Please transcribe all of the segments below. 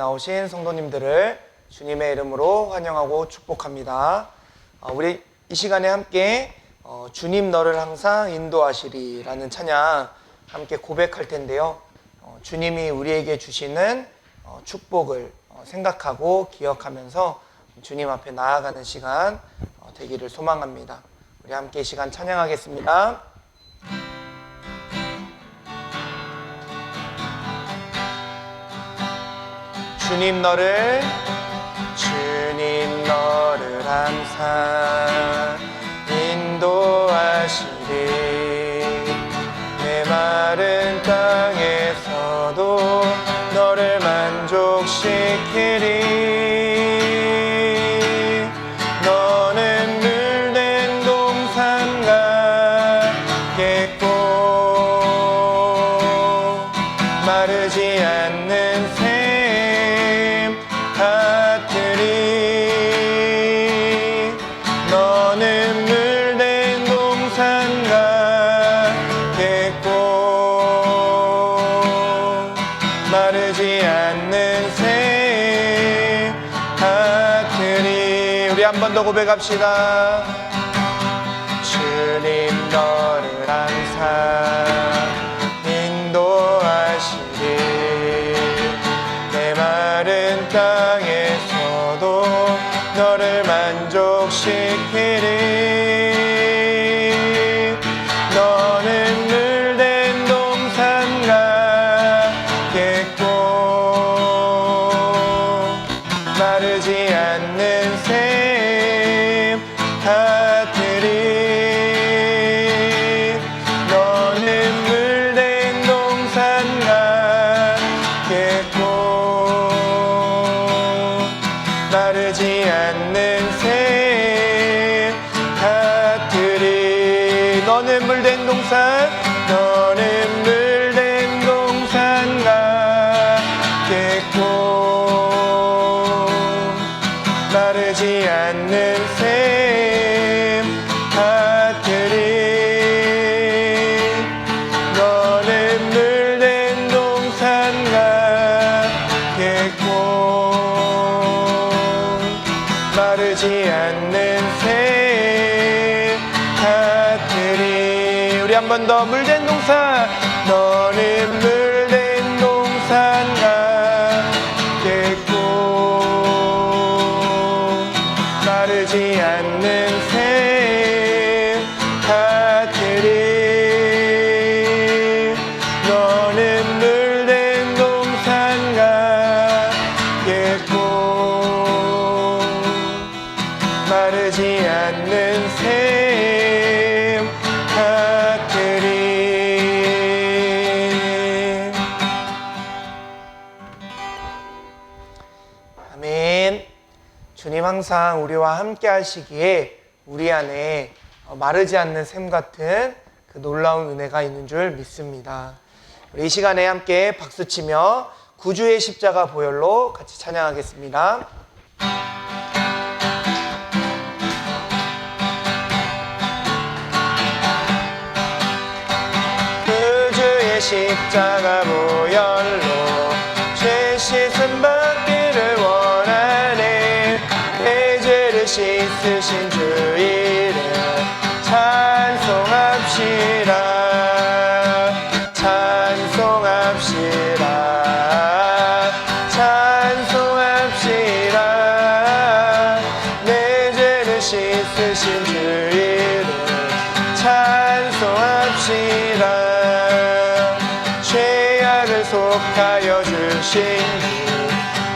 나오신 성도님들을 주님의 이름으로 환영하고 축복합니다. 우리 이 시간에 함께 주님 너를 항상 인도하시리 라는 찬양 함께 고백할 텐데요. 주님이 우리에게 주시는 축복을 생각하고 기억하면서 주님 앞에 나아가는 시간 되기를 소망합니다. 우리 함께 이 시간 찬양하겠습니다. 주님 너를 항상 인도하시리 내 마른 땅에서도 너를 만족시키리 너는 물된 동산 같겠고 마르지 않는 샘 같으리 너는 물된 동산 같겠고 마르지 않는 샘 같으리. 우리 한 번 더 고백합시다. 주님 너를 항상 인도하시리 내 마른 땅에서도 너를 만족시키리 너는 물된 동산 같겠고 마르지 않는 샘 같으리 너는 물된 동산 같겠고 마르지 않는 샘 같으리 너는 물된 동산 너는 물된 동산 같겠고 마르지 않는 샘 같으리 너는 물된 동산 같겠고 마르지 않는 샘 같으리. 우리 한 번 더 물된 동산 너는 물된 동산 같겠고 마르지 않는 샘 같으리 너는 물된 동산 같겠고 마르지 않는 샘 같으리. 아멘. 주님 항상 우리와 함께 하시기에 우리 안에 마르지 않는 샘 같은 그 놀라운 은혜가 있는 줄 믿습니다. 우리 이 시간에 함께 박수치며 구주의 십자가 보혈로 같이 찬양하겠습니다. 구주의 십자가 보혈로 죄 씻음 받기를 원하네 내 죄를 씻으신 주 이름 찬송합시다 찬송합시다 찬송합시다 내 죄를 씻으신 주 이름 찬송합시다 죄악을 속하여 주신 주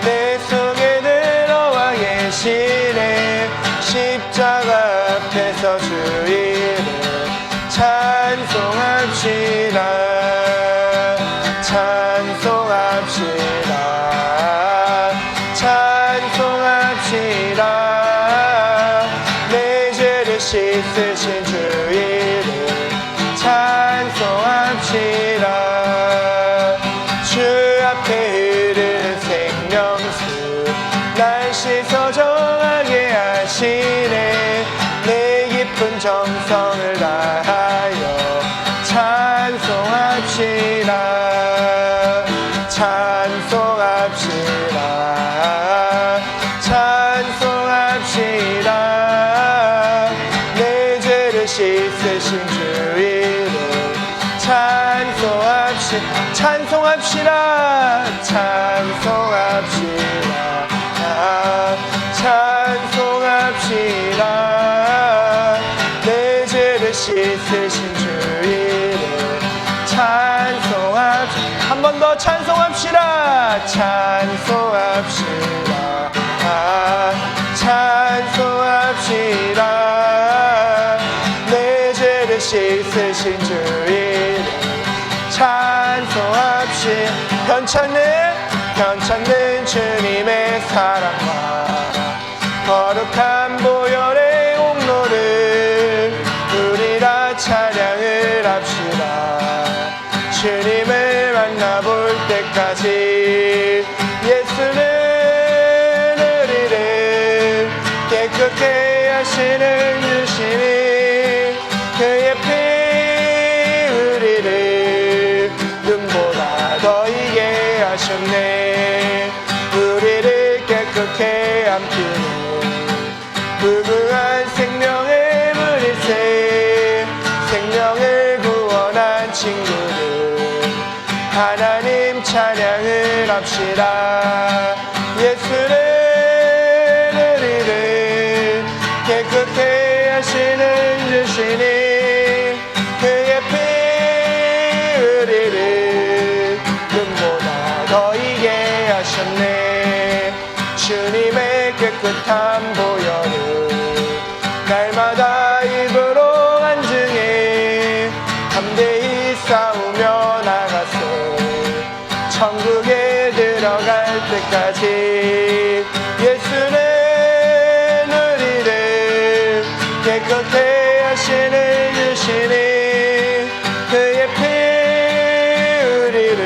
내 속에 들어와 계시네 십자가 앞에서 주 이름 찬송합시다 찬송합시다 찬송합시다 내 죄를 씻으신 주 이름 찬송합시다 주 앞에 흐르는 생명수 날 씻어 정하게 하시네 내 깊은 정 찬송합시다. 찬송합시다. 찬송합시다. 내 죄를 씻으신 주 이름 찬송합시다. 한 번 더 찬송합시다. 찬송합시다. 찬송합시다. 내 죄를 씻으신 주 이름 찬송합시다. 편찮는 주님의 사랑과 거룩한 보혈의 공로를 우리 다 찬양을 합시다. 주님을 만나볼 때까지 예수는 우리를 깨끗게 하시는 주시니 그의 피 우리를 눈보다 더 이게 하셨네. 우리를 깨끗게 함기는 무궁한 생명의 물일새 생명을 구원한 친구들 하나님 찬양을 합시다. 예수는 우리를 깨끗게 하시는 주시니 그의 피 우리를 눈보다 더 이게 하셨네. 주님의 깨끗한 보혈을 날마다 입으로 간증해 담대히 싸우며 나가서 천국에 들어갈 때까지 예수는 우리를 깨끗게 하시는 주시니 그의 피 우리를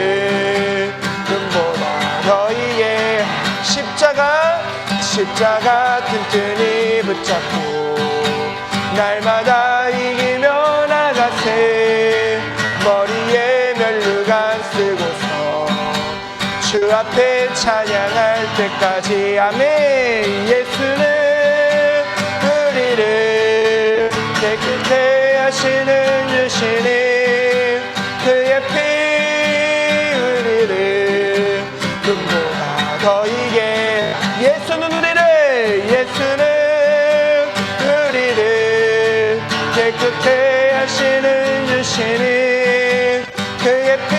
눈보다 더 이게 십자가 튼튼히 붙잡고 날마다 이기며 나가세. 머리에 면류관 쓰고서 주 앞에 찬양할 때까지 아멘. 예수는 우리를 깨끗게 하시는 주시니 그의 피 우리를 눈보다 더 이게 예수는 우리를 깨끗게 하시는 주시니 그의 피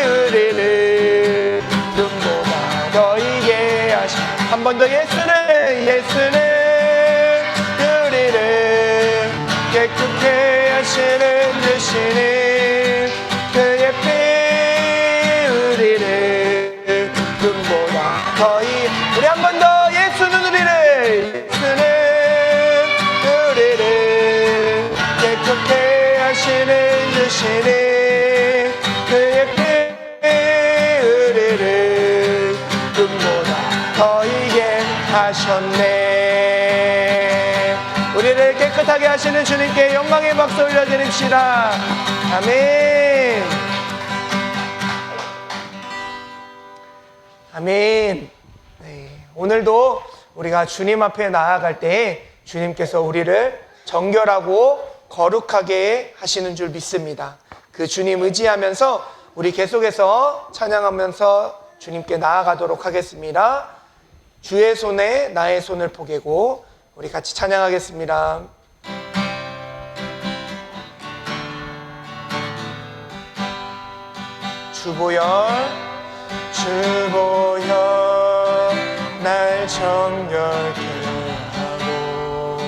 우리를 눈보다 더 이게 하시니 한 번 더 예수는 우리를 깨끗게 하시는 주시니 그의 피 우리를 눈보다 더 우리 한 번 더 예수는 우리를 깨끗게 하시는 주시니 그의 피 우리를 눈보다 더 이게 하셨네. 우리를 깨끗하게 하시는 주님께 영광의 박수 올려드립시다. 아멘. 아멘. 네, 오늘도 우리가 주님 앞에 나아갈 때 주님께서 우리를 정결하고 거룩하게 하시는 줄 믿습니다. 그 주님 의지하면서 우리 계속해서 찬양하면서 주님께 나아가도록 하겠습니다. 주의 손에 나의 손을 포개고 우리 같이 찬양하겠습니다. 주보혈 날 정결케 하고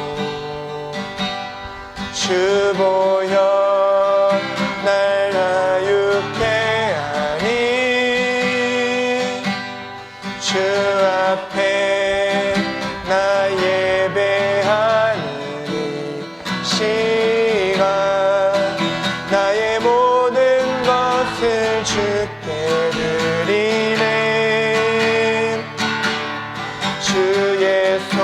주보혈 날 나유케 하니 주 앞에 나 예배하는 이 시간 나의 모든 것을 주께 드리네. 주의 손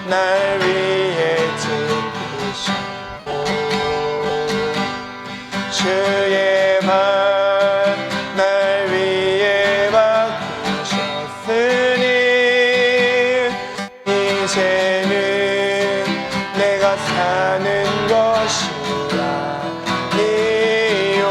날 위에 찢기셨고 주의 발 날 위에 박히셨으니 이제는 내가 사는 것이 아니요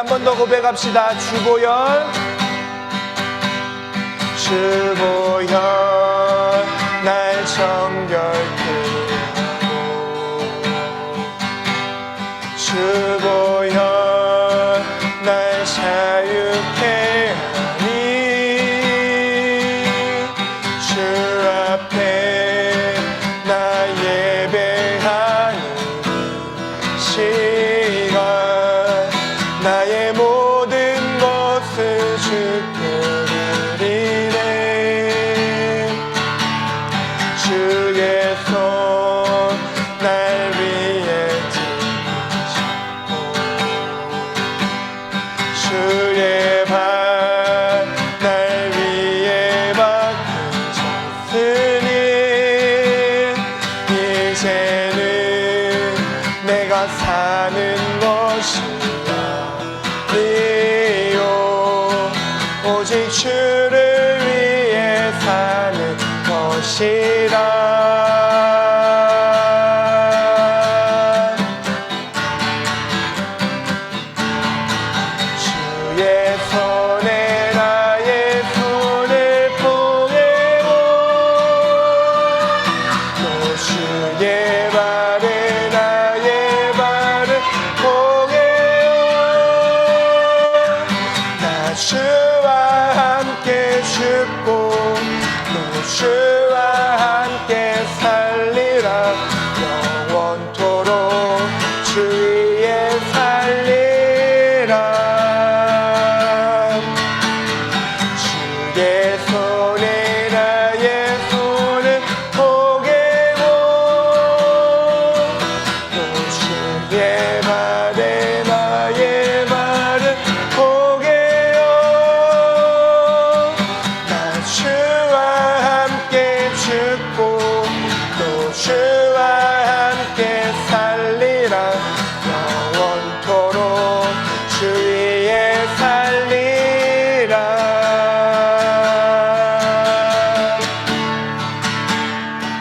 한 번 더 고백합시다. 주보혈 주보혈 날 정결케 주보혈 날 자유케 하니 주 앞에 나 예배하는 시간 나의 모든 것을 주께 드리네 주의 손 날 위해 주의 발 날 위에 박히셨으니 이제는 내가 사는 것이야 이요 오직 주를 위해 사는 것이라 주의 손에 나의 손을 포개고 또 주의 발에 나의 발을 포개요 나 주와 함께 죽고 또 주와 함께 살리라 영원토록 주 위에 살리라 주의 손에 나의 손을 포개고 또 주의 발에 나의 발을 포개요 나 주와 함께 죽고 또 주와 함께 살리라 영원토록 주 위에 살리라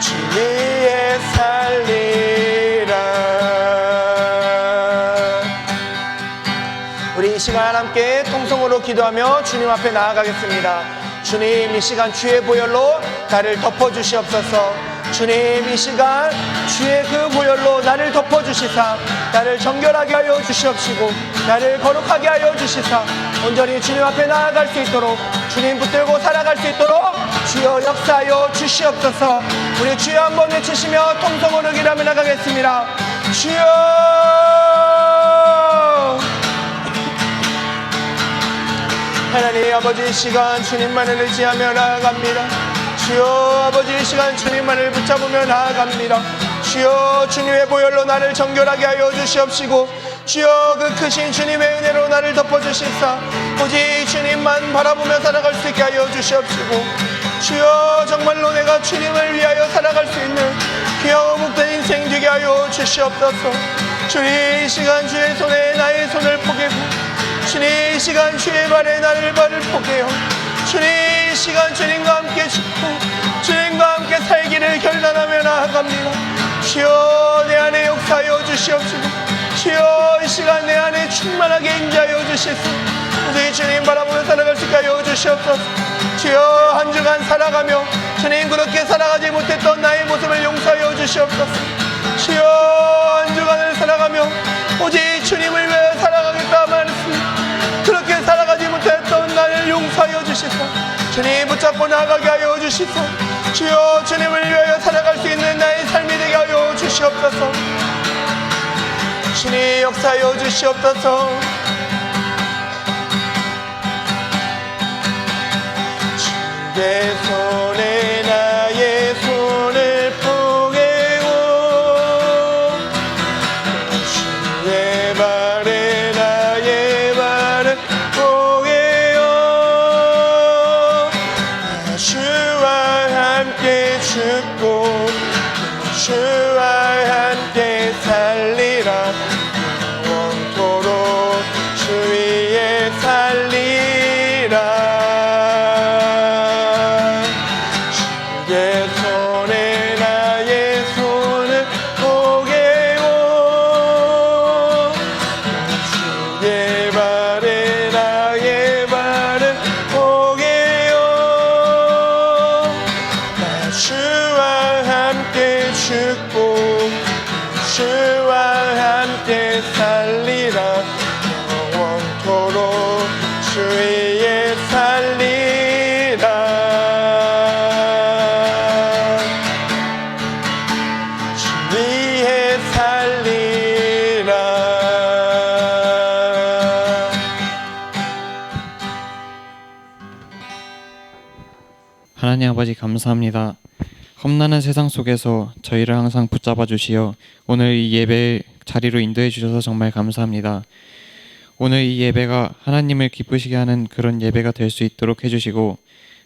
주 위에 살리라 우리 이 시간 함께 통성으로 기도하며 주님 앞에 나아가겠습니다. 주님 이 시간 주의 보혈로 나를 덮어주시옵소서. 주님 이 시간 주의 그 보혈로 나를 덮어주시사 나를 정결하게 하여 주시옵시고 나를 거룩하게 하여 주시사 온전히 주님 앞에 나아갈 수 있도록 주님 붙들고 살아갈 수 있도록 주여 역사하여 주시옵소서. 우리 주여 한번 외치시며 통성으로 기도하며 나가겠습니다. 주여 하나님 아버지 이 시간 주님만을 의지하며 나아갑니다. 주여 아버지 이 시간 주님만을 붙잡으며 나아갑니다. 주여 주님의 보혈로 나를 정결하게 하여 주시옵시고 주여 그 크신 주님의 은혜로 나를 덮어주시사 오직 주님만 바라보며 살아갈 수 있게 하여 주시옵시고 주여 정말로 내가 주님을 위하여 살아갈 수 있는 귀하고 복된 인생 되게 하여 주시옵소서. 주님 이 시간 주의 손에 나의 손을 포개고 주님 이 시간 주의 발에 나를 발을 포개요 주님 이 시간 주님과 함께 죽고 주님과 함께 살기를 결단하며 나아갑니다. 주여 내 안에 역사하여 주시옵시고 주여 이 시간 내 안에 충만하게 임재하여 주시소 오직 주님 바라보며 살아갈 수 있게 하여 주시옵소서. 주여 한 주간 살아가며 주님 그렇게 살아가지 못했던 나의 모습을 용서하여 주시옵소서. 주여 한 주간을 살아가며 오직 주님을 위해 살아가겠다 말했습니다. 그렇게 살아가지 못했던 나를 용서하여 주시소 주님 붙잡고 나아가게 하여 주시소 주여 주님을 위하여 살아갈 수 있는 나의 삶이 되게 하여 주시옵소서. 주님 역사하여 주시옵소서. 주의 손에 나의 손을 포개고 주의 발에 나의 발을 포개요 주와 함께 죽고 주와 함께 살리라 영원토록 주 위에 살리라 하나님 아버지 감사합니다. 험난한 세상 속에서 저희를 항상 붙잡아 주시어 오늘 이 예배 자리로 인도해 주셔서 정말 감사합니다. 오늘 이 예배가 하나님을 기쁘시게 하는 그런 예배가 될 수 있도록 해주시고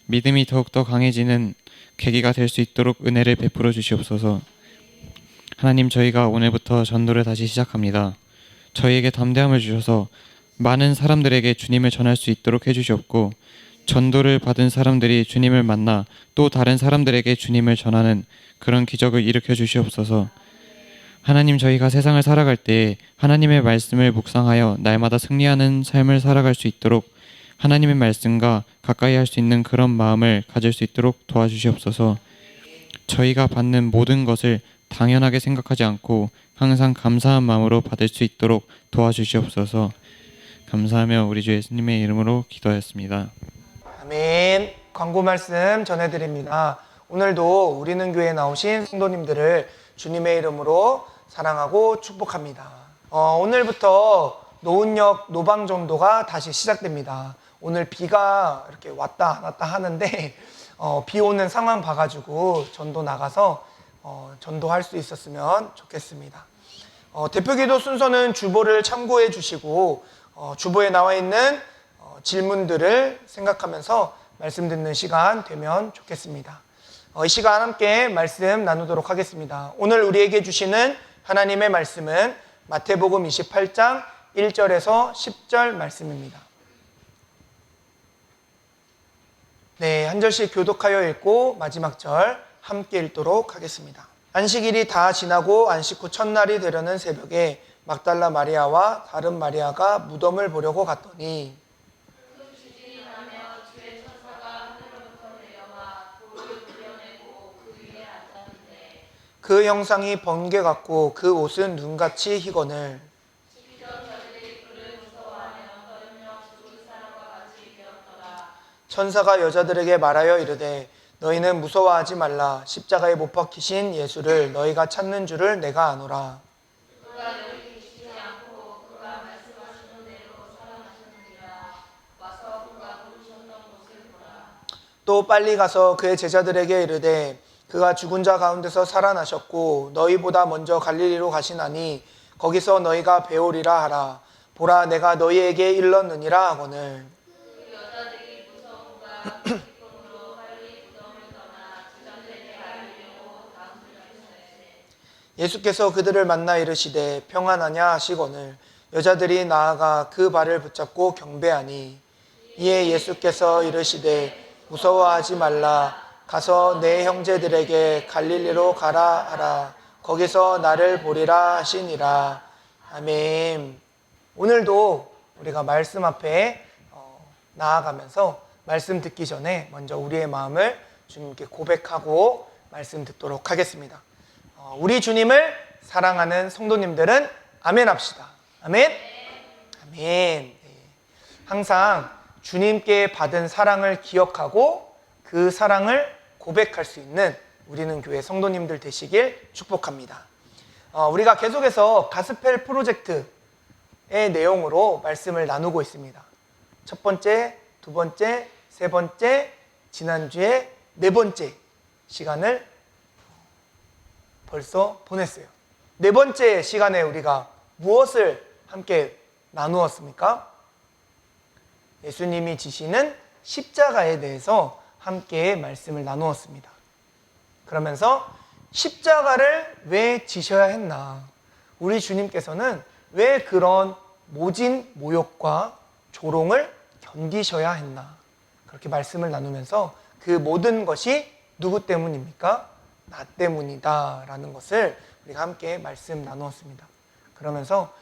믿음이 더욱더 강해지는 계기가 될 수 있도록 은혜를 베풀어 주시옵소서. 하나님, 저희가 오늘부터 전도를 다시 시작합니다. 저희에게 담대함을 주셔서 많은 사람들에게 주님을 전할 수 있도록 해주시옵고 전도를 받은 사람들이 주님을 만나 또 다른 사람들에게 주님을 전하는 그런 기적을 일으켜 주시옵소서. 하나님, 저희가 세상을 살아갈 때 하나님의 말씀을 묵상하여 날마다 승리하는 삶을 살아갈 수 있도록 하나님의 말씀과 가까이 할 수 있는 그런 마음을 가질 수 있도록 도와주시옵소서. 저희가 받는 모든 것을 당연하게 생각하지 않고 항상 감사한 마음으로 받을 수 있도록 도와주시옵소서. 감사하며 우리 주 예수님의 이름으로 기도하였습니다. 아멘. 광고 말씀 전해드립니다. 오늘도 우리는 교회에 나오신 성도님들을 주님의 이름으로 사랑하고 축복합니다. 오늘부터 노은역 노방전도가 다시 시작됩니다. 오늘 비가 이렇게 왔다 안 왔다 하는데 비 오는 상황 봐가지고 전도 나가서 전도할 수 있었으면 좋겠습니다. 대표기도 순서는 주보를 참고해 주시고 주보에 나와 있는 질문들을 생각하면서 말씀 듣는 시간 되면 좋겠습니다. 이 시간 함께 말씀 나누도록 하겠습니다. 오늘 우리에게 주시는 하나님의 말씀은 마태복음 28장 1절에서 10절 말씀입니다. 네, 한 절씩 교독하여 읽고 마지막 절 함께 읽도록 하겠습니다. 안식일이 다 지나고 안식 후 첫날이 되려는 새벽에 막달라 마리아와 다른 마리아가 무덤을 보려고 갔더니 그 형상이 번개 같고 그 옷은 눈같이 희거늘 천사가 여자들에게 말하여 이르되 너희는 무서워하지 말라. 십자가에 못 박히신 예수를 너희가 찾는 줄을 내가 아노라. 또 빨리 가서 그의 제자들에게 이르되 그가 죽은 자 가운데서 살아나셨고 너희보다 먼저 갈릴리로 가시나니 거기서 너희가 배우리라 하라. 보라, 내가 너희에게 일렀느니라 하거늘. 예수께서 그들을 만나 이르시되 평안하냐 하시거늘 여자들이 나아가 그 발을 붙잡고 경배하니 이에 예수께서 이르시되 무서워하지 말라. 가서 내 형제들에게 갈릴리로 가라 하라. 거기서 나를 보리라 하시니라. 아멘. 오늘도 우리가 말씀 앞에 나아가면서 말씀 듣기 전에 먼저 우리의 마음을 주님께 고백하고 말씀 듣도록 하겠습니다. 우리 주님을 사랑하는 성도님들은 아멘 합시다. 아멘. 아멘. 항상 주님께 받은 사랑을 기억하고 그 사랑을 고백할 수 있는 우리는 교회 성도님들 되시길 축복합니다. 우리가 계속해서 가스펠 프로젝트의 내용으로 말씀을 나누고 있습니다. 첫 번째, 두 번째, 세 번째, 지난주에 네 번째 시간을 벌써 보냈어요. 네 번째 시간에 우리가 무엇을 함께 나누었습니까? 예수님이 지시는 십자가에 대해서 함께 말씀을 나누었습니다. 그러면서 십자가를 왜 지셔야 했나? 우리 주님께서는 왜 그런 모진 모욕과 조롱을 견디셔야 했나? 그렇게 말씀을 나누면서 그 모든 것이 누구 때문입니까? 나 때문이다 라는 것을 우리가 함께 말씀 나누었습니다. 그러면서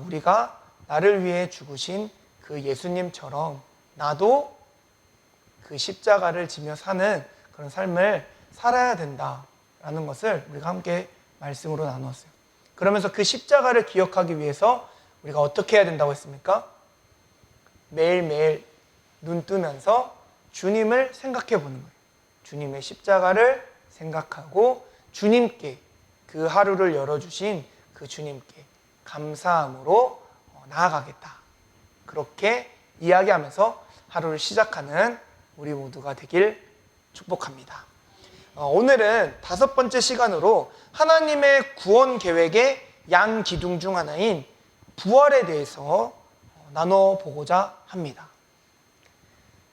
우리가 나를 위해 죽으신 그 예수님처럼 나도 그 십자가를 지며 사는 그런 삶을 살아야 된다라는 것을 우리가 함께 말씀으로 나누었어요. 그러면서 그 십자가를 기억하기 위해서 우리가 어떻게 해야 된다고 했습니까? 매일매일 눈 뜨면서 주님을 생각해 보는 거예요. 주님의 십자가를 생각하고 주님께 그 하루를 열어주신 그 주님께 감사함으로 나아가겠다. 그렇게 이야기하면서 하루를 시작하는 우리 모두가 되길 축복합니다. 오늘은 5번째 시간으로 하나님의 구원 계획의 양기둥 중 하나인 부활에 대해서 나눠보고자 합니다.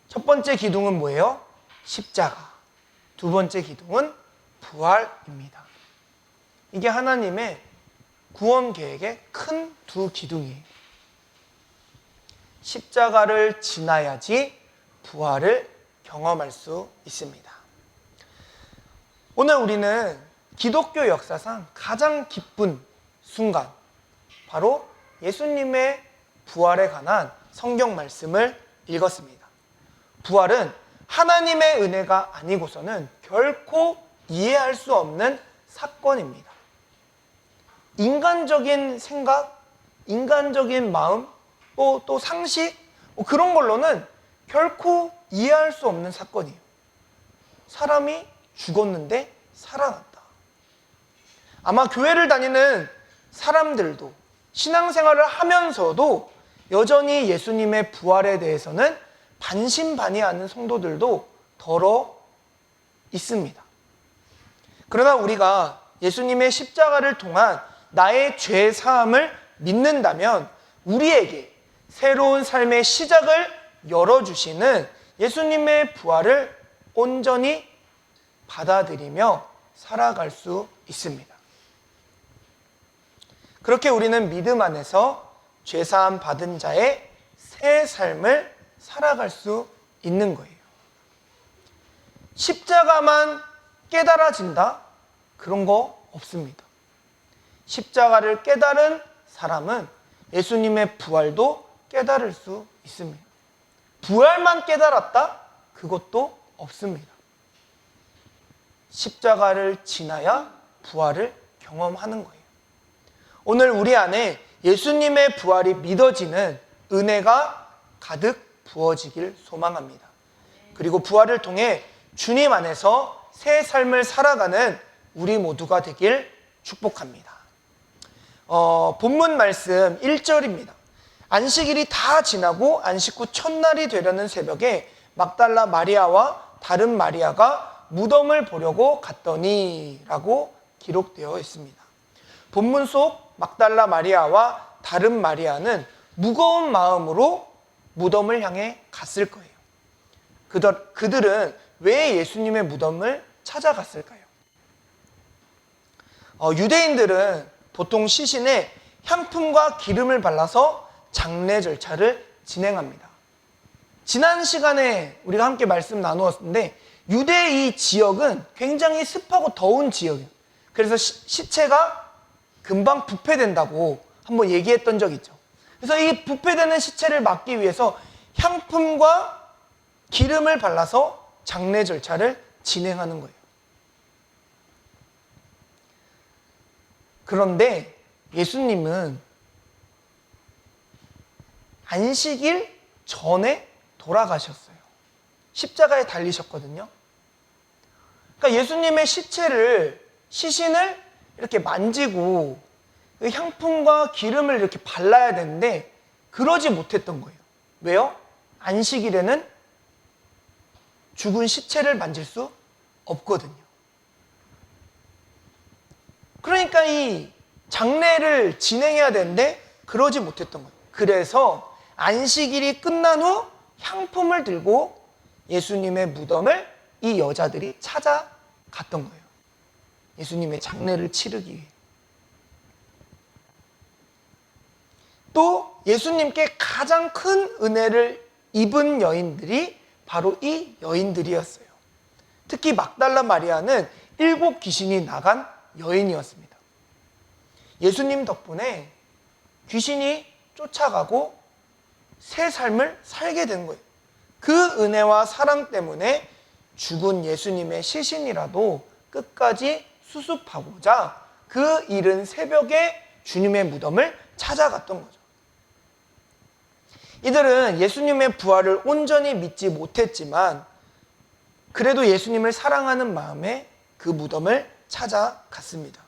첫 번째 기둥은 뭐예요? 십자가. 두 번째 기둥은 부활입니다. 이게 하나님의 구원 계획의 큰 두 기둥이에요. 십자가를 지나야지 부활을 경험할 수 있습니다. 오늘 우리는 기독교 역사상 가장 기쁜 순간, 바로 예수님의 부활에 관한 성경 말씀을 읽었습니다. 부활은 하나님의 은혜가 아니고서는 결코 이해할 수 없는 사건입니다. 인간적인 생각, 인간적인 마음, 또 상식, 그런 걸로는 결코 이해할 수 없는 사건이에요. 사람이 죽었는데 살아났다. 아마 교회를 다니는 사람들도 신앙생활을 하면서도 여전히 예수님의 부활에 대해서는 반신반의하는 성도들도 더러 있습니다. 그러나 우리가 예수님의 십자가를 통한 나의 죄 사함을 믿는다면 우리에게 새로운 삶의 시작을 열어주시는 예수님의 부활을 온전히 받아들이며 살아갈 수 있습니다. 그렇게 우리는 믿음 안에서 죄사함 받은 자의 새 삶을 살아갈 수 있는 거예요. 십자가만 깨달아진다? 그런 거 없습니다. 십자가를 깨달은 사람은 예수님의 부활도 깨달을 수 있습니다. 부활만 깨달았다? 그것도 없습니다. 십자가를 지나야 부활을 경험하는 거예요. 오늘 우리 안에 예수님의 부활이 믿어지는 은혜가 가득 부어지길 소망합니다. 그리고 부활을 통해 주님 안에서 새 삶을 살아가는 우리 모두가 되길 축복합니다. 본문 말씀 1절입니다. 안식일이 다 지나고 안식 후 첫날이 되려는 새벽에 막달라 마리아와 다른 마리아가 무덤을 보려고 갔더니 라고 기록되어 있습니다. 본문 속 막달라 마리아와 다른 마리아는 무거운 마음으로 무덤을 향해 갔을 거예요. 그들은 왜 예수님의 무덤을 찾아갔을까요? 유대인들은 보통 시신에 향품과 기름을 발라서 장례 절차를 진행합니다. 지난 시간에 우리가 함께 말씀 나누었는데 유대 이 지역은 굉장히 습하고 더운 지역이에요. 그래서 시체가 금방 부패된다고 한번 얘기했던 적이 있죠. 그래서 이 부패되는 시체를 막기 위해서 향품과 기름을 발라서 장례 절차를 진행하는 거예요. 그런데 예수님은 안식일 전에 돌아가셨어요. 십자가에 달리셨거든요. 그러니까 예수님의 시신을 이렇게 만지고 향품과 기름을 이렇게 발라야 되는데 그러지 못했던 거예요. 왜요? 안식일에는 죽은 시체를 만질 수 없거든요. 그러니까 이 장례를 진행해야 되는데 그러지 못했던 거예요. 그래서 안식일이 끝난 후 향품을 들고 예수님의 무덤을 이 여자들이 찾아갔던 거예요. 예수님의 장례를 치르기 위해. 또 예수님께 가장 큰 은혜를 입은 여인들이 바로 이 여인들이었어요. 특히 막달라 마리아는 7 귀신이 나간 여인이었습니다. 예수님 덕분에 귀신이 쫓아가고 새 삶을 살게 된 거예요. 그 은혜와 사랑 때문에 죽은 예수님의 시신이라도 끝까지 수습하고자 그 이른 새벽에 주님의 무덤을 찾아갔던 거죠. 이들은 예수님의 부활을 온전히 믿지 못했지만 그래도 예수님을 사랑하는 마음에 그 무덤을 찾아갔습니다.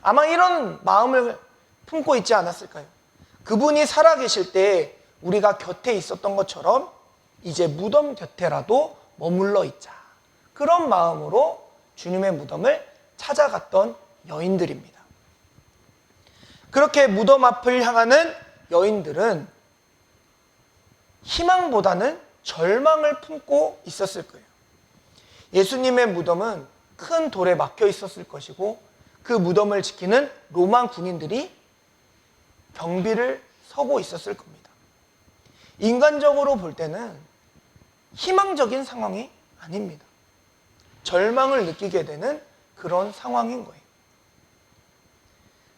아마 이런 마음을 품고 있지 않았을까요? 그분이 살아계실 때 우리가 곁에 있었던 것처럼 이제 무덤 곁에라도 머물러 있자. 그런 마음으로 주님의 무덤을 찾아갔던 여인들입니다. 그렇게 무덤 앞을 향하는 여인들은 희망보다는 절망을 품고 있었을 거예요. 예수님의 무덤은 큰 돌에 막혀 있었을 것이고 그 무덤을 지키는 로마 군인들이 경비를 서고 있었을 겁니다. 인간적으로 볼 때는 희망적인 상황이 아닙니다. 절망을 느끼게 되는 그런 상황인 거예요.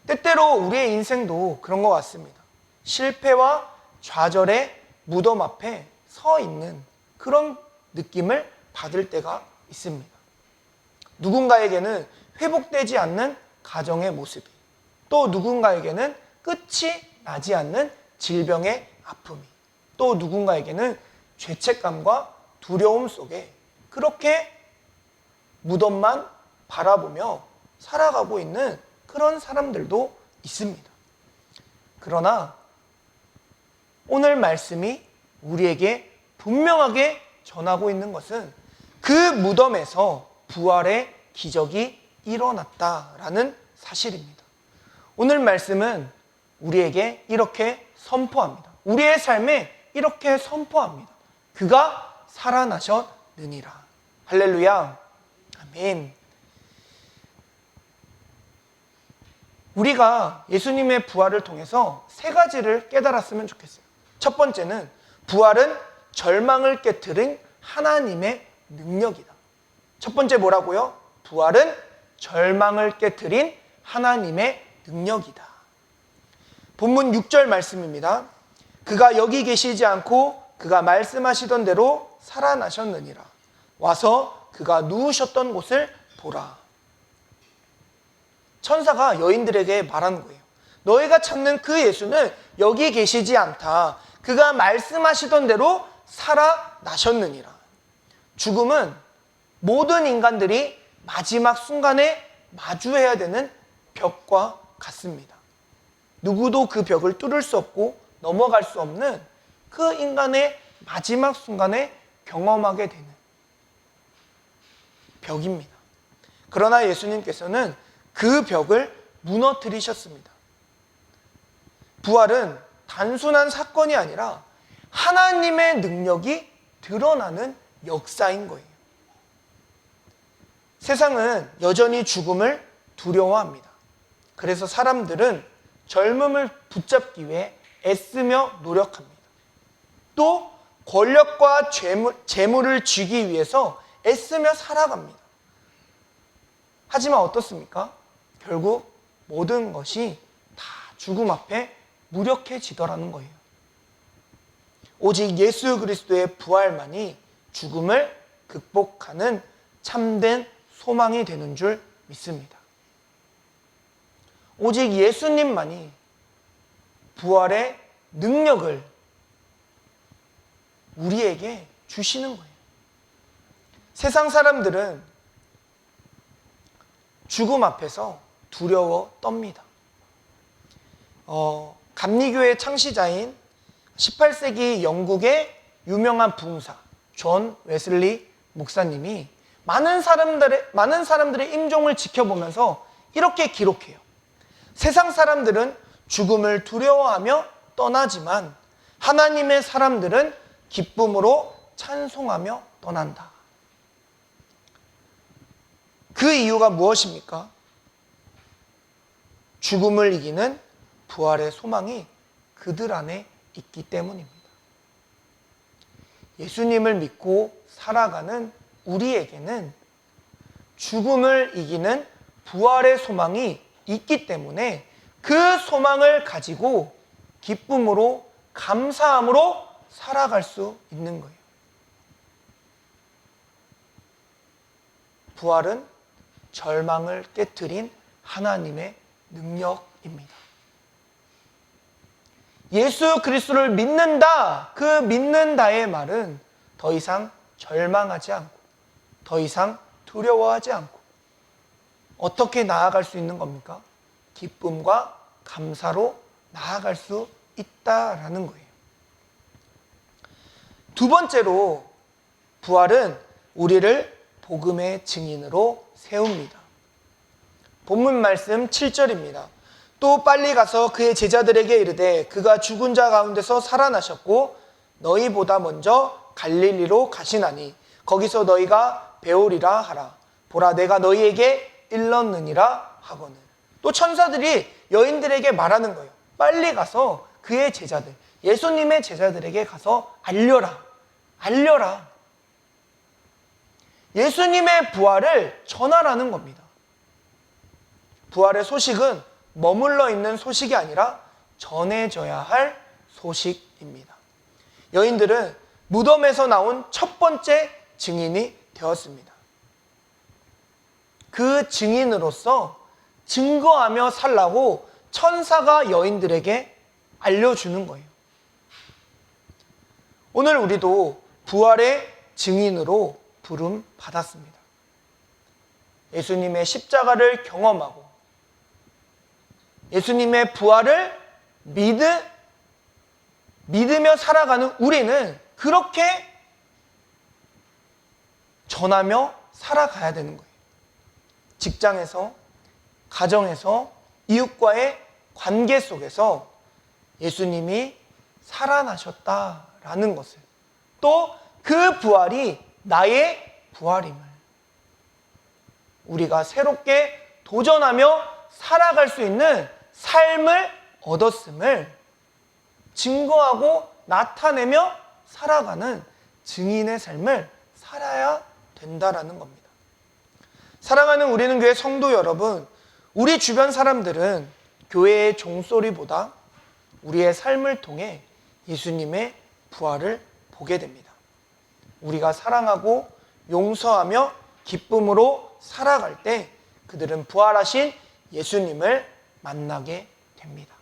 때때로 우리의 인생도 그런 것 같습니다. 실패와 좌절의 무덤 앞에 서 있는 그런 느낌을 받을 때가 있습니다. 누군가에게는 회복되지 않는 가정의 모습이, 또 누군가에게는 끝이 나지 않는 질병의 아픔이, 또 누군가에게는 죄책감과 두려움 속에 그렇게 무덤만 바라보며 살아가고 있는 그런 사람들도 있습니다. 그러나 오늘 말씀이 우리에게 분명하게 전하고 있는 것은 그 무덤에서 부활의 기적이 일어났다라는 사실입니다. 오늘 말씀은 우리에게 이렇게 선포합니다. 우리의 삶에 이렇게 선포합니다. 그가 살아나셨느니라. 할렐루야. 아멘. 우리가 예수님의 부활을 통해서 세 가지를 깨달았으면 좋겠어요. 첫 번째는 부활은 절망을 깨트린 하나님의 능력이다. 첫 번째 뭐라고요? 부활은 절망을 깨트린 하나님의 능력이다. 본문 6절 말씀입니다. 그가 여기 계시지 않고 그가 말씀하시던 대로 살아나셨느니라. 와서 그가 누우셨던 곳을 보라. 천사가 여인들에게 말하는 거예요. 너희가 찾는 그 예수는 여기 계시지 않다. 그가 말씀하시던 대로 살아나셨느니라. 죽음은 모든 인간들이 마지막 순간에 마주해야 되는 벽과 같습니다. 누구도 그 벽을 뚫을 수 없고 넘어갈 수 없는 그 인간의 마지막 순간에 경험하게 되는 벽입니다. 그러나 예수님께서는 그 벽을 무너뜨리셨습니다. 부활은 단순한 사건이 아니라 하나님의 능력이 드러나는 역사인 거예요. 세상은 여전히 죽음을 두려워합니다. 그래서 사람들은 젊음을 붙잡기 위해 애쓰며 노력합니다. 또 권력과 재물을 쥐기 위해서 애쓰며 살아갑니다. 하지만 어떻습니까? 결국 모든 것이 다 죽음 앞에 무력해지더라는 거예요. 오직 예수 그리스도의 부활만이 죽음을 극복하는 참된 소망이 되는 줄 믿습니다. 오직 예수님만이 부활의 능력을 우리에게 주시는 거예요. 세상 사람들은 죽음 앞에서 두려워 떱니다. 감리교의 창시자인 18세기 영국의 유명한 부흥사 존 웨슬리 목사님이 많은 사람들의 임종을 지켜보면서 이렇게 기록해요. 세상 사람들은 죽음을 두려워하며 떠나지만 하나님의 사람들은 기쁨으로 찬송하며 떠난다. 그 이유가 무엇입니까? 죽음을 이기는 부활의 소망이 그들 안에 있기 때문입니다. 예수님을 믿고 살아가는 우리에게는 죽음을 이기는 부활의 소망이 있기 때문에 그 소망을 가지고 기쁨으로 감사함으로 살아갈 수 있는 거예요. 부활은 절망을 깨트린 하나님의 능력입니다. 예수 그리스도를 믿는다, 그 믿는다의 말은 더 이상 절망하지 않고 더 이상 두려워하지 않고 어떻게 나아갈 수 있는 겁니까? 기쁨과 감사로 나아갈 수 있다라는 거예요. 두 번째로 부활은 우리를 복음의 증인으로 세웁니다. 본문 말씀 7절입니다. 또 빨리 가서 그의 제자들에게 이르되 그가 죽은 자 가운데서 살아나셨고 너희보다 먼저 갈릴리로 가시나니 거기서 너희가 배우리라 하라. 보라 내가 너희에게 일렀느니라 하거늘. 또 천사들이 여인들에게 말하는 거예요. 빨리 가서 그의 제자들, 예수님의 제자들에게 가서 알려라. 알려라. 예수님의 부활을 전하라는 겁니다. 부활의 소식은 머물러 있는 소식이 아니라 전해져야 할 소식입니다. 여인들은 무덤에서 나온 첫 번째 증인이 되었습니다. 그 증인으로서 증거하며 살라고 천사가 여인들에게 알려주는 거예요. 오늘 우리도 부활의 증인으로 부름 받았습니다. 예수님의 십자가를 경험하고 예수님의 부활을 믿으며 살아가는 우리는 그렇게 전하며 살아가야 되는 거예요. 직장에서, 가정에서, 이웃과의 관계 속에서 예수님이 살아나셨다라는 것을, 또 그 부활이 나의 부활임을, 우리가 새롭게 도전하며 살아갈 수 있는 삶을 얻었음을 증거하고 나타내며 살아가는 증인의 삶을 살아야 된다라는 겁니다. 사랑하는 우리는 교회 성도 여러분, 우리 주변 사람들은 교회의 종소리보다 우리의 삶을 통해 예수님의 부활을 보게 됩니다. 우리가 사랑하고 용서하며 기쁨으로 살아갈 때 그들은 부활하신 예수님을 만나게 됩니다.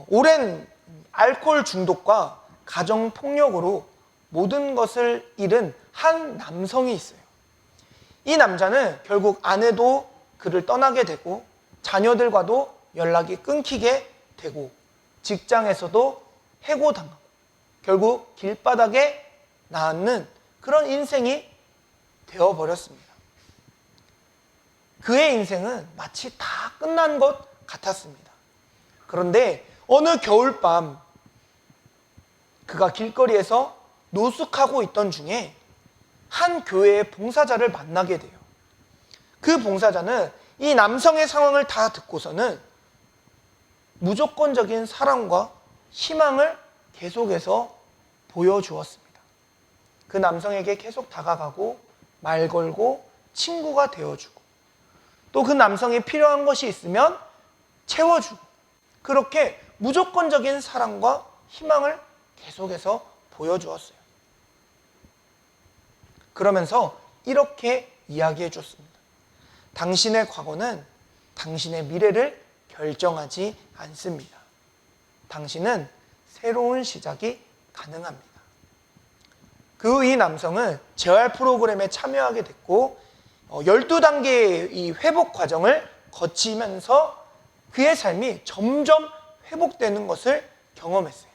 오랜 알코올 중독과 가정폭력으로 모든 것을 잃은 한 남성이 있어요. 이 남자는 결국 아내도 그를 떠나게 되고 자녀들과도 연락이 끊기게 되고 직장에서도 해고당하고 결국 길바닥에 나앉는 그런 인생이 되어버렸습니다. 그의 인생은 마치 다 끝난 것 같았습니다. 그런데 어느 겨울밤 그가 길거리에서 노숙하고 있던 중에 한 교회의 봉사자를 만나게 돼요. 그 봉사자는 이 남성의 상황을 다 듣고서는 무조건적인 사랑과 희망을 계속해서 보여주었습니다. 그 남성에게 계속 다가가고 말 걸고 친구가 되어주고 또 그 남성이 필요한 것이 있으면 채워주고 그렇게 무조건적인 사랑과 희망을 계속해서 보여주었어요. 그러면서 이렇게 이야기해 줬습니다. 당신의 과거는 당신의 미래를 결정하지 않습니다. 당신은 새로운 시작이 가능합니다. 그 이 남성은 재활 프로그램에 참여하게 됐고 12단계의 이 회복 과정을 거치면서 그의 삶이 점점 회복되는 것을 경험했어요.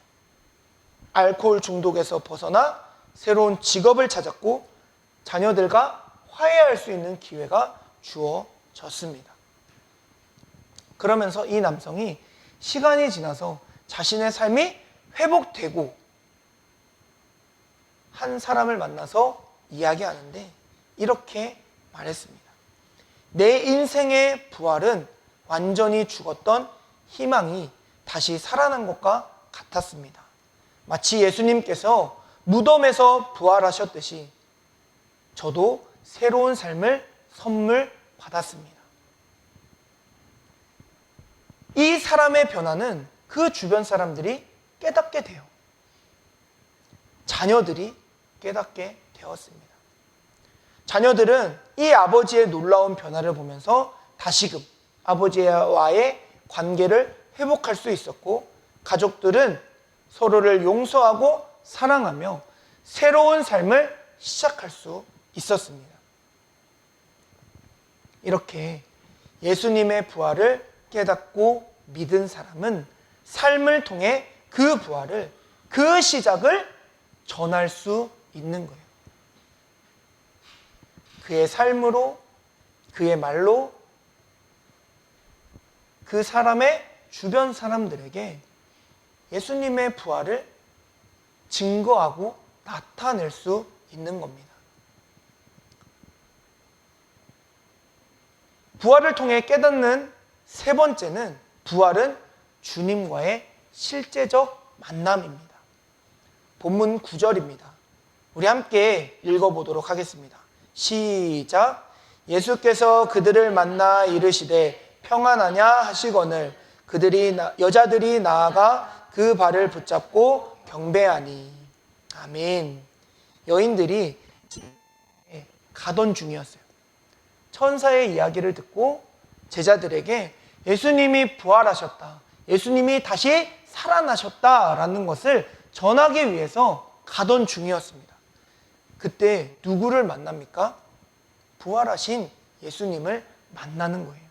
알코올 중독에서 벗어나 새로운 직업을 찾았고 자녀들과 화해할 수 있는 기회가 주어졌습니다. 그러면서 이 남성이 시간이 지나서 자신의 삶이 회복되고 한 사람을 만나서 이야기하는데 이렇게 말했습니다. 내 인생의 부활은 완전히 죽었던 희망이 다시 살아난 것과 같았습니다. 마치 예수님께서 무덤에서 부활하셨듯이 저도 새로운 삶을 선물 받았습니다. 이 사람의 변화는 그 주변 사람들이 깨닫게 돼요. 자녀들이 깨닫게 되었습니다. 자녀들은 이 아버지의 놀라운 변화를 보면서 다시금 아버지와의 관계를 회복할 수 있었고 가족들은 서로를 용서하고 사랑하며 새로운 삶을 시작할 수 있었습니다. 이렇게 예수님의 부활을 깨닫고 믿은 사람은 삶을 통해 그 부활을, 그 시작을 전할 수 있는 거예요. 그의 삶으로, 그의 말로 그 사람의 주변 사람들에게 예수님의 부활을 증거하고 나타낼 수 있는 겁니다. 부활을 통해 깨닫는 세 번째는 부활은 주님과의 실제적 만남입니다. 본문 9절입니다. 우리 함께 읽어보도록 하겠습니다. 시작. 예수께서 그들을 만나 이르시되 평안하냐 하시거늘 여자들이 나아가 그 발을 붙잡고 경배하니. 아멘. 여인들이 가던 중이었어요. 천사의 이야기를 듣고 제자들에게 예수님이 부활하셨다, 예수님이 다시 살아나셨다라는 것을 전하기 위해서 가던 중이었습니다. 그때 누구를 만납니까? 부활하신 예수님을 만나는 거예요.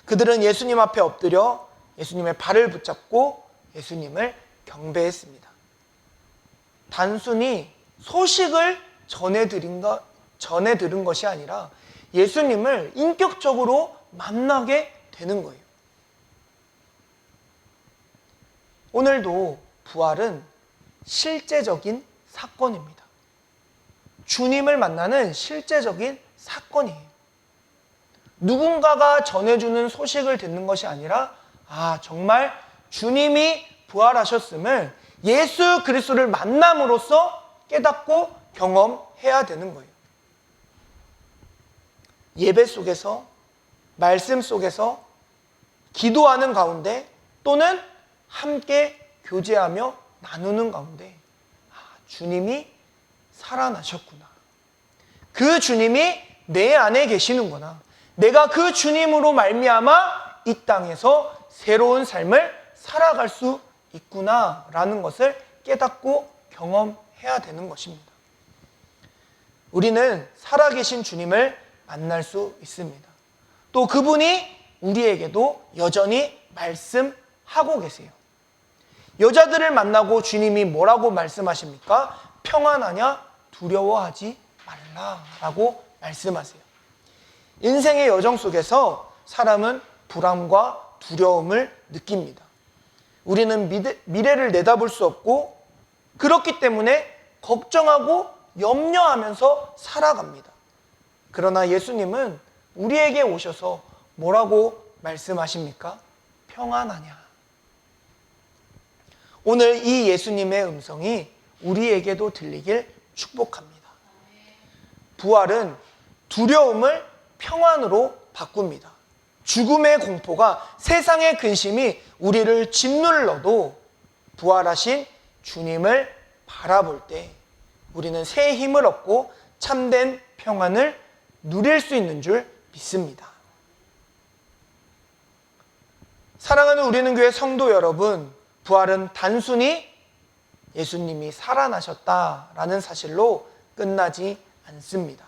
그들은 예수님 앞에 엎드려 예수님의 발을 붙잡고 예수님을 경배했습니다. 단순히 소식을 전해 들은 것이 아니라 예수님을 인격적으로 만나게 되는 거예요. 오늘도 부활은 실제적인 사건입니다. 주님을 만나는 실제적인 사건이에요. 누군가가 전해주는 소식을 듣는 것이 아니라 정말 주님이 부활하셨음을 예수 그리스도를 만남으로써 깨닫고 경험해야 되는 거예요. 예배 속에서, 말씀 속에서, 기도하는 가운데 또는 함께 교제하며 나누는 가운데 주님이 살아나셨구나, 그 주님이 내 안에 계시는구나, 내가 그 주님으로 말미암아 이 땅에서 새로운 삶을 살아갈 수 있구나라는 것을 깨닫고 경험해야 되는 것입니다. 우리는 살아계신 주님을 만날 수 있습니다. 또 그분이 우리에게도 여전히 말씀하고 계세요. 여자들을 만나고 주님이 뭐라고 말씀하십니까? 평안하냐? 두려워하지 말라라고 말씀하세요. 인생의 여정 속에서 사람은 불안과 두려움을 느낍니다. 우리는 미래를 내다볼 수 없고 그렇기 때문에 걱정하고 염려하면서 살아갑니다. 그러나 예수님은 우리에게 오셔서 뭐라고 말씀하십니까? 평안하냐. 오늘 이 예수님의 음성이 우리에게도 들리길 축복합니다. 부활은 두려움을 평안으로 바꿉니다. 죽음의 공포가, 세상의 근심이 우리를 짓눌러도 부활하신 주님을 바라볼 때 우리는 새 힘을 얻고 참된 평안을 누릴 수 있는 줄 믿습니다. 사랑하는 우리는 교회 성도 여러분, 부활은 단순히 예수님이 살아나셨다라는 사실로 끝나지 않습니다.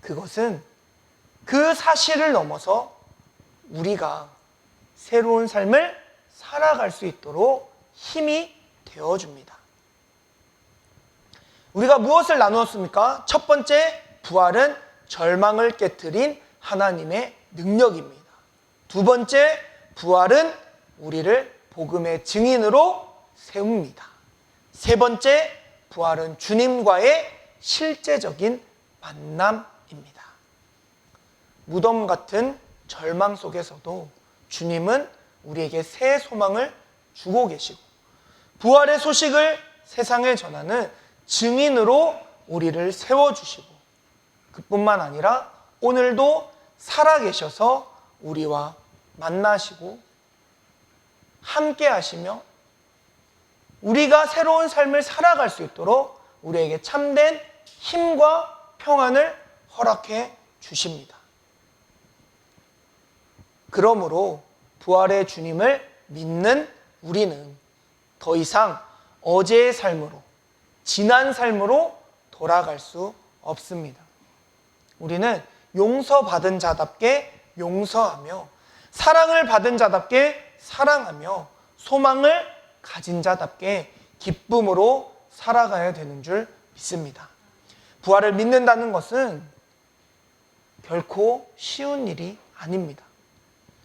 그것은 그 사실을 넘어서 우리가 새로운 삶을 살아갈 수 있도록 힘이 되어줍니다. 우리가 무엇을 나누었습니까? 첫 번째, 부활은 절망을 깨트린 하나님의 능력입니다. 두 번째, 부활은 우리를 복음의 증인으로 세웁니다. 세 번째, 부활은 주님과의 실제적인 만남입니다. 무덤 같은 절망 속에서도 주님은 우리에게 새 소망을 주고 계시고 부활의 소식을 세상에 전하는 증인으로 우리를 세워주시고 그뿐만 아니라 오늘도 살아계셔서 우리와 만나시고 함께 하시며 우리가 새로운 삶을 살아갈 수 있도록 우리에게 참된 힘과 평안을 허락해 주십니다. 그러므로 부활의 주님을 믿는 우리는 더 이상 어제의 삶으로, 지난 삶으로 돌아갈 수 없습니다. 우리는 용서받은 자답게 용서하며 사랑을 받은 자답게 사랑하며 소망을 가진 자답게 기쁨으로 살아가야 되는 줄 믿습니다. 부활을 믿는다는 것은 결코 쉬운 일이 아닙니다.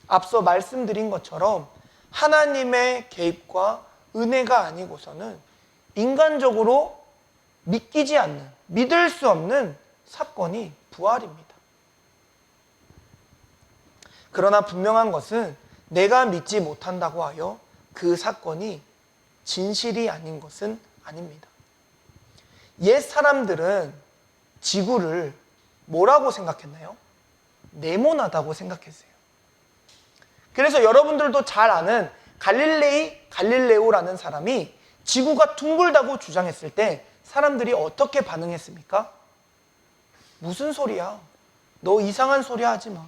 앞서 말씀드린 것처럼 하나님의 개입과 은혜가 아니고서는 인간적으로 믿기지 않는, 믿을 수 없는 사건이 부활입니다. 그러나 분명한 것은 내가 믿지 못한다고 하여 그 사건이 진실이 아닌 것은 아닙니다. 옛 사람들은 지구를 뭐라고 생각했나요? 네모나다고 생각했어요. 그래서 여러분들도 잘 아는 갈릴레오라는 사람이 지구가 둥글다고 주장했을 때 사람들이 어떻게 반응했습니까? 무슨 소리야? 너 이상한 소리 하지 마.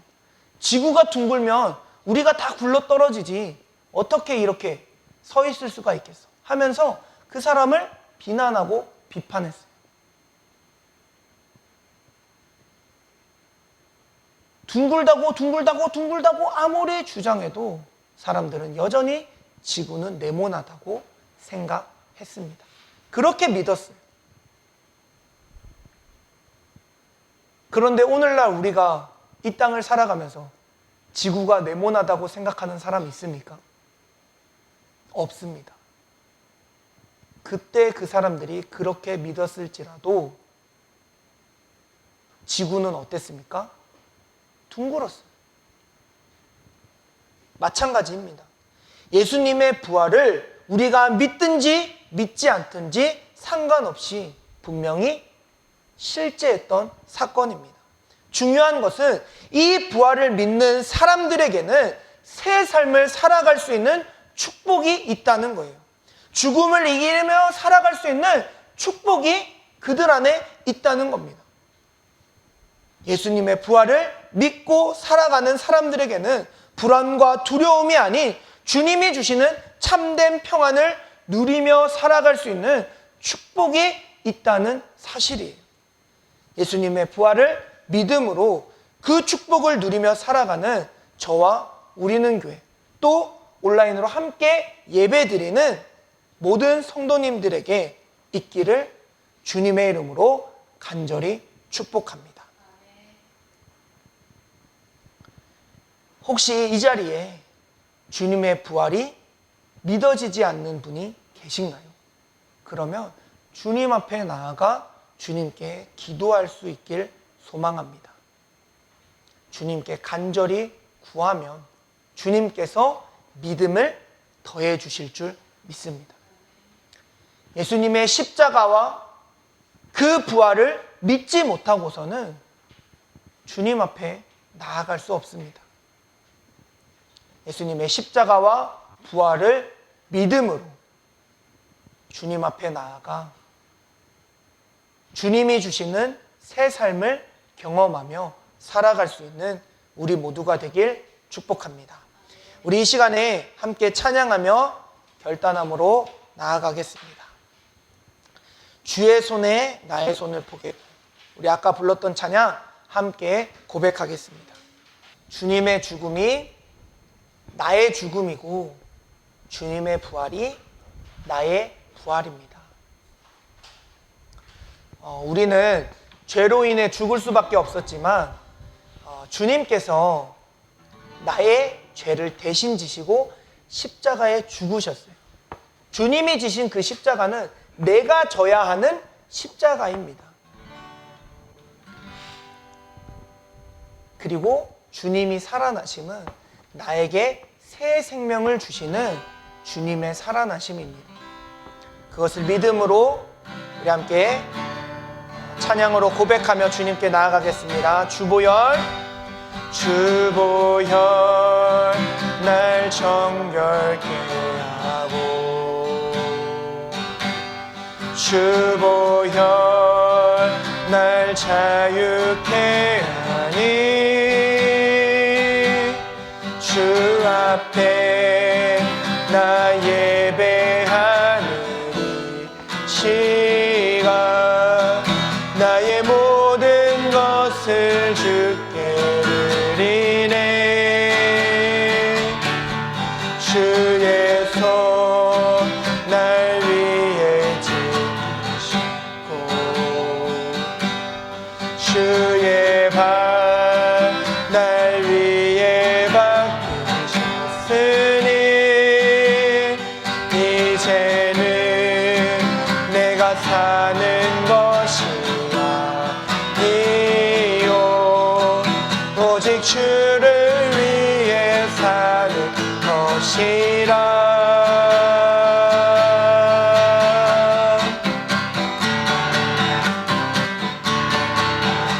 지구가 둥글면 우리가 다 굴러 떨어지지. 어떻게 이렇게 서 있을 수가 있겠어? 하면서 그 사람을 비난하고 비판했어요. 둥글다고 아무리 주장해도 사람들은 여전히 지구는 네모나다고 생각했습니다. 그렇게 믿었어요. 그런데 오늘날 우리가 이 땅을 살아가면서 지구가 네모나다고 생각하는 사람 있습니까? 없습니다. 그때 그 사람들이 그렇게 믿었을지라도 지구는 어땠습니까? 둥글었어요. 마찬가지입니다. 예수님의 부활을 우리가 믿든지 믿지 않든지 상관없이 분명히 실제했던 사건입니다. 중요한 것은 이 부활을 믿는 사람들에게는 새 삶을 살아갈 수 있는 축복이 있다는 거예요. 죽음을 이기며 살아갈 수 있는 축복이 그들 안에 있다는 겁니다. 예수님의 부활을 믿고 살아가는 사람들에게는 불안과 두려움이 아닌 주님이 주시는 참된 평안을 누리며 살아갈 수 있는 축복이 있다는 사실이에요. 예수님의 부활을 믿음으로 그 축복을 누리며 살아가는 저와 우리는 교회, 또 온라인으로 함께 예배드리는 모든 성도님들에게 있기를 주님의 이름으로 간절히 축복합니다. 혹시 이 자리에 주님의 부활이 믿어지지 않는 분이 계신가요? 그러면 주님 앞에 나아가 주님께 기도할 수 있길 소망합니다. 주님께 간절히 구하면 주님께서 믿음을 더해 주실 줄 믿습니다. 예수님의 십자가와 그 부활을 믿지 못하고서는 주님 앞에 나아갈 수 없습니다. 예수님의 십자가와 부활을 믿음으로 주님 앞에 나아가 주님이 주시는 새 삶을 경험하며 살아갈 수 있는 우리 모두가 되길 축복합니다. 우리 이 시간에 함께 찬양하며 결단함으로 나아가겠습니다. 주의 손에 나의 손을 포개고, 우리 아까 불렀던 찬양 함께 고백하겠습니다. 주님의 죽음이 나의 죽음이고 주님의 부활이 나의 부활입니다. 우리는 죄로 인해 죽을 수밖에 없었지만 주님께서 나의 죄를 대신 지시고 십자가에 죽으셨어요. 주님이 지신 그 십자가는 내가 져야 하는 십자가입니다. 그리고 주님이 살아나심은 나에게 새 생명을 주시는 주님의 살아나심입니다. 그것을 믿음으로 우리 함께 찬양으로 고백하며 주님께 나아가겠습니다. 주보혈 날 정결케 하고, 주보혈 날 자유케 하니, 주 앞에 나 예배하는 시간 나의 모든 것을 주께 드리네. 주의 손 날 위해 지키시고 것이라.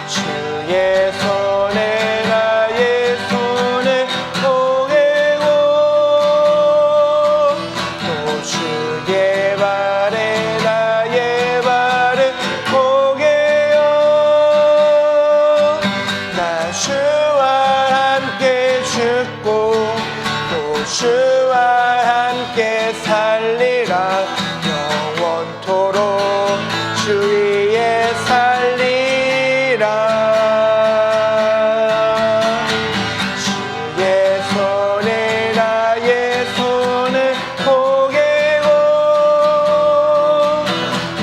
주의 손에 나의 손을 포개고 또 주의 발에 나의 발을 포개요. 나 주와 함께 죽고 또 주와 함께 살리라. 영원토록 주 위에 살리라. 주의 손에 나의 손을 포개고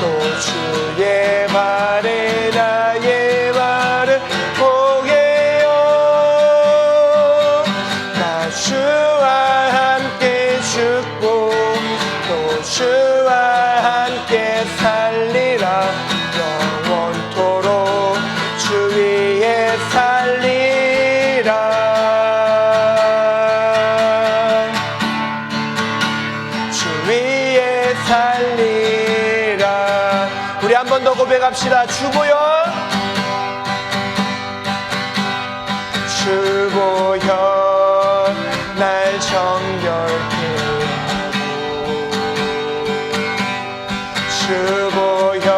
또 주의 발에 나의 발을 포개요. 나 주와 함께 죽고 또 주와 함께 살리라. 영원토록 주 위에 살리라. 주 위에 살리라. 우리 한 번 더 고백합시다. 주보여 주보여 날 정결케 주보여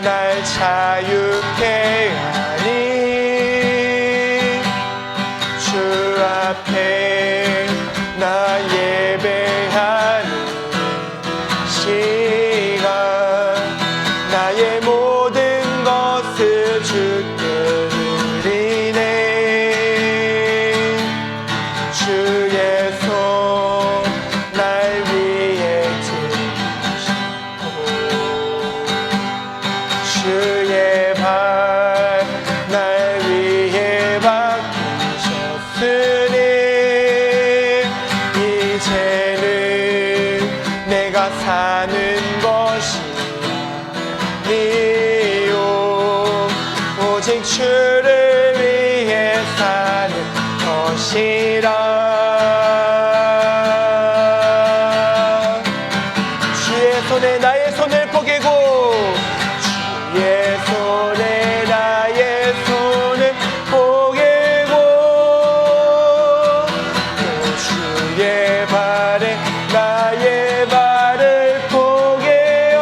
날 자유케 하니 주 앞에 나 예배하는 시간 나의 모든 것을 주께 드리네. 주의 손 날 위에 드시고 주의 발 날 위에 박히셨으니 이제는 내가 사는 것이 아니요 오직 주를 위해 사는 것이라. 주의 손에 나의 손을 포개고 주의 손에 나의 손을 포개고 또 주의 발에 나의 발을 포개요.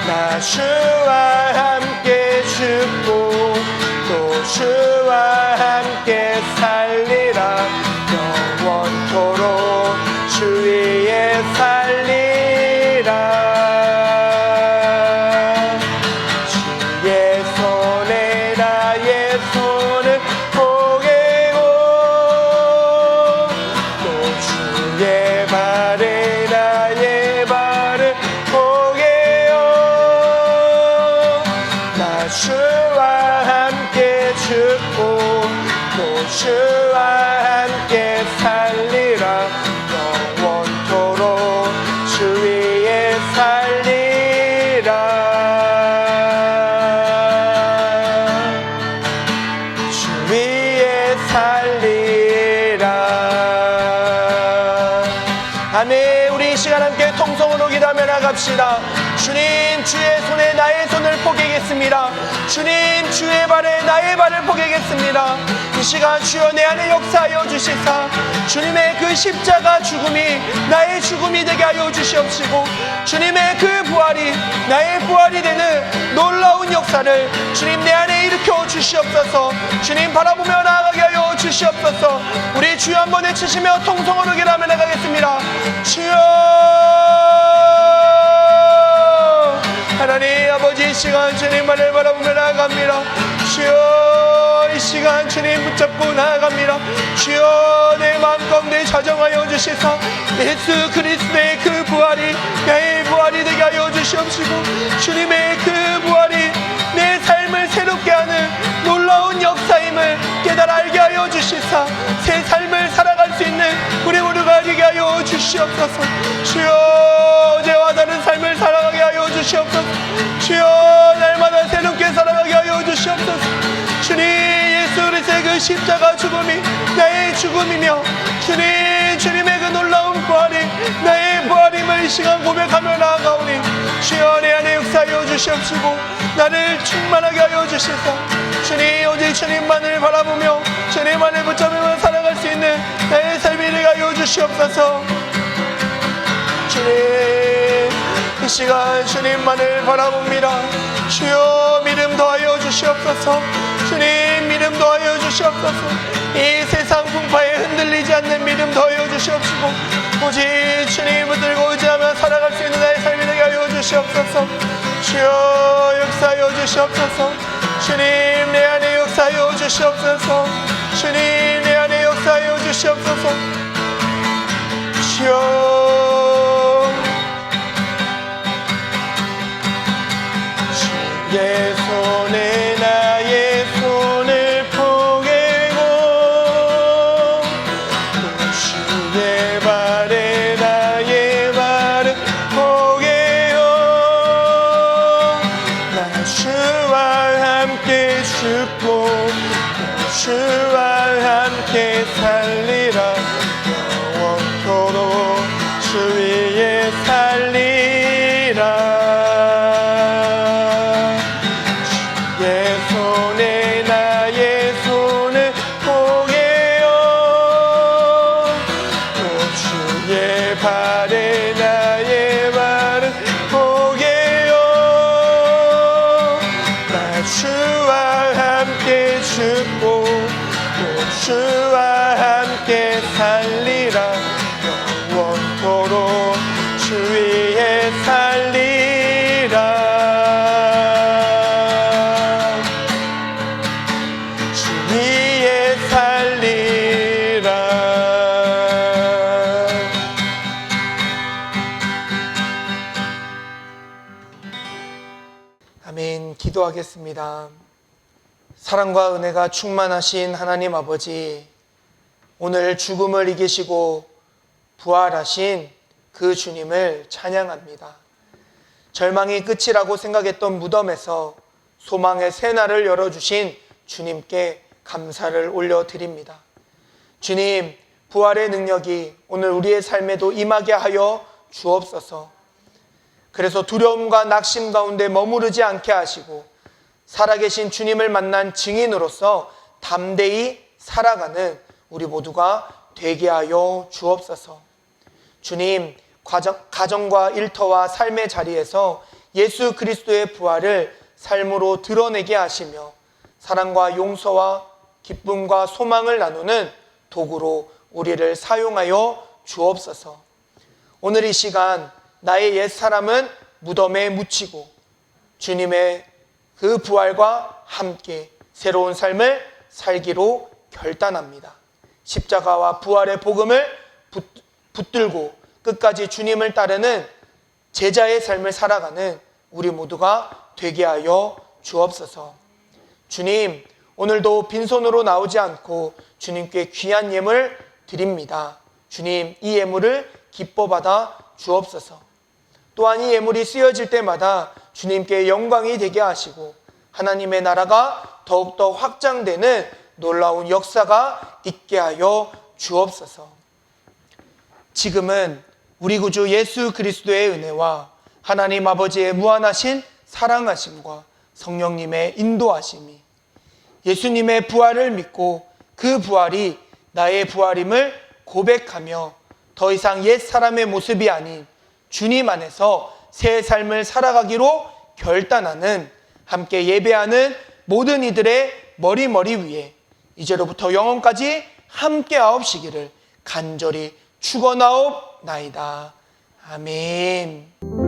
나 주와 함께 죽고 또 주와 함께 살리라. 영원토록 주 위에 살리라. 주의 손에 나의 손을 포개고 또 주의 발에 나의 발을 포개요. 나 주와 함께 죽고 또 주와 함께 살리라. 영원토록 주 위에 살리라. 주 위에 살리라. 아멘. 우리 이 시간 함께 통성으로 기도하며 나갑시다. 주님 주의 손에 나의 손을 포개겠습니다. 주님 주의 발에 나의 발을 포개겠습니다. 이 시간 주여 내 안에 역사하여 주시사 주님의 그 십자가 죽음이 나의 죽음이 되게 하여 주시옵시고 주님의 그 부활이 나의 부활이 되는 놀라운 역사를 주님 내 안에 일으켜 주시옵소서. 주님 바라보며 나아가게 하여 주시옵소서. 우리 주여 한번 외치시며 통성으로 기도하며 나가겠습니다. 주여 하나님 아버지 이 시간 주님만을 바라보며 나아갑니다. 주여 이 시간 주님 붙잡고 나아갑니다. 주여 내 마음 가운데 자정하여 주시사 예수 그리스도의 그 부활이 나의 부활이 되게 하여 주시옵시고 주님의 그 부활이 내 삶을 새롭게 하는 놀라운 역사임을 깨달아 알게 하여 주시사 새 삶을 살아갈 수 있는 우리 모두가 되게 하여 주시옵소서. 주여 어제와 다른 삶을 살아가게 하여 주시옵소서. 주여 날마다 새롭게 살아가게 하여 주시옵소서. 주님 예수 그리스도의 그 십자가 죽음이 나의 죽음이며 주님의 그 놀라운 부활이 나의 부활임을 이 시간 고백하며 나아가오니 주여 내 안에 역사하여 주시옵시고 나를 충만하게 하여 주시옵소서. 주님 오직 주님만을 바라보며 주님만을 붙잡으며 살아갈 수 있는 나의 삶이 되게 하여 주시옵소서. 주님 이 시간 주님만을 바라봅니다. 주여 믿음 더하여 주시옵소서. 주님 믿음 더하여 주시옵소서. 이 세상 풍파에 흔들리지 않는 믿음 더하여 주시옵시고 오직 주님을 들고 의지하며 살아갈 수 있는 나의 삶이 되게 하여 주시옵소서. 주여 역사하여 주시옵소서. 주님 내 안에 역사하여 주시옵소서. 주님 내 안에 역사하여 주시옵소서. 주여 주의 손에 나의 손을 포개고 주의 발에 나의 발을 포개요. 나 주와 함께 죽고 주와 함께 살리라. 영원토록 주 위에 살리라. 주의 손에 나의 손을 포개요. 또 주의 발에 나의 발을 포개요. 나 주와 함께 죽고 또 주와 함께 살리라. 영원토록 주 위에 살리라. 주 위에 살리라. 아멘. 기도하겠습니다. 사랑과 은혜가 충만하신 하나님 아버지, 오늘 죽음을 이기시고 부활하신 그 주님을 찬양합니다. 절망이 끝이라고 생각했던 무덤에서 소망의 새날을 열어주신 주님께 감사를 올려드립니다. 주님, 부활의 능력이 오늘 우리의 삶에도 임하게 하여 주옵소서. 그래서 두려움과 낙심 가운데 머무르지 않게 하시고 살아계신 주님을 만난 증인으로서 담대히 살아가는 우리 모두가 되게 하여 주옵소서. 주님, 가정과 일터와 삶의 자리에서 예수 그리스도의 부활을 삶으로 드러내게 하시며 사랑과 용서와 기쁨과 소망을 나누는 도구로 우리를 사용하여 주옵소서. 오늘 이 시간 나의 옛사람은 무덤에 묻히고 주님의 그 부활과 함께 새로운 삶을 살기로 결단합니다. 십자가와 부활의 복음을 붙들고 끝까지 주님을 따르는 제자의 삶을 살아가는 우리 모두가 되게 하여 주옵소서. 주님, 오늘도 빈손으로 나오지 않고 주님께 귀한 예물 드립니다. 주님, 이 예물을 기뻐 받아 주옵소서. 또한 이 예물이 쓰여질 때마다 주님께 영광이 되게 하시고 하나님의 나라가 더욱더 확장되는 놀라운 역사가 있게 하여 주옵소서. 지금은 우리 구주 예수 그리스도의 은혜와 하나님 아버지의 무한하신 사랑하심과 성령님의 인도하심이 예수님의 부활을 믿고 그 부활이 나의 부활임을 고백하며 더 이상 옛 사람의 모습이 아닌 주님 안에서 새 삶을 살아가기로 결단하는 함께 예배하는 모든 이들의 머리 위에 이제로부터 영원까지 함께 하옵시기를 간절히 축원하옵나이다. 아멘.